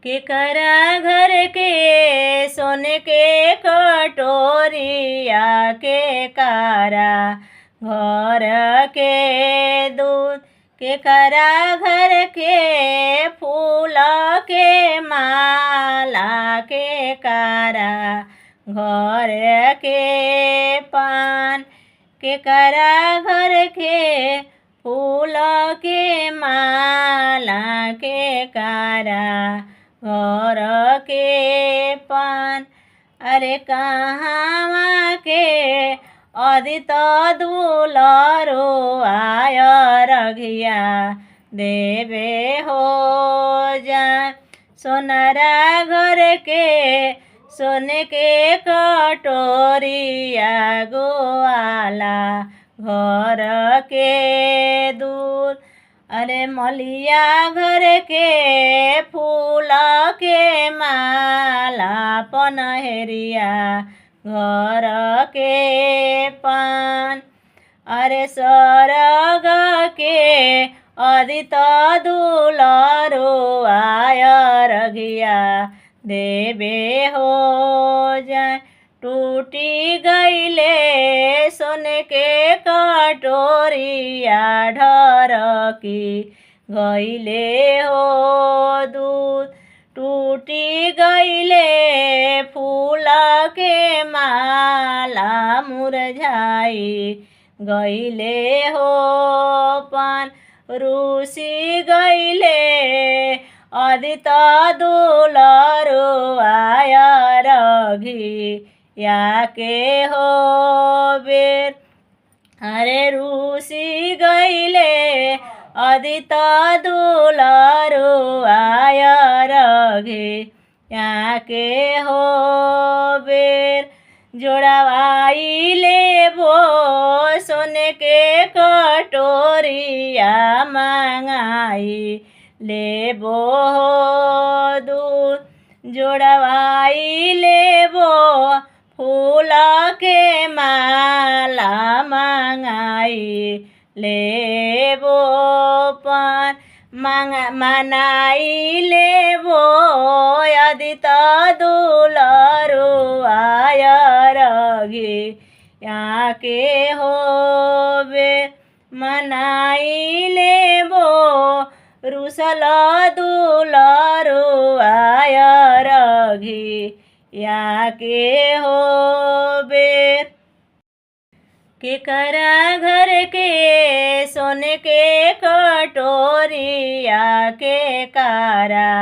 केकरा घर के सोने के कटोरिया के कारा घर के दूध केकरा घर के फूल के माला के कारा घर के पान केकरा घर के फूल के माला के कारा घर के पान। अरे कहाँ के अदित दुलरो आय रघिया देवे हो जा सोनरा घर के सोने के कटोरिया गोवाला घर के दूध। अरे मलिया घर के फूल के माला पनहरिया घर के पान। अरे स्वर्ग के अदित दुलरो आय रघिया देवे हो जाए टूटी गईले सोने के कटोरिया ढरकी गईले हो दूध। टूटी गईले फूल के माला मुरझाई गईले हो पान। रूसी गईले अदित दुलरो आय रघिया के हो बेर। अरे रूसी गईले अदित दुलरो आय रघिया के हो बेर। जोड़वाई लेबो सोने के कटोरिया मंगाई लेबो हो दूध। जोड़वाई लेबो फूल के माला मंगाई लेबो पान। मनाई लेबो अदित दुलरो आय रघिया के हो बेर। मनाई लेबो रुसल दुलरो आय रघिया के हो बेर। केकरा घर के सोने के कटोरिया के कारा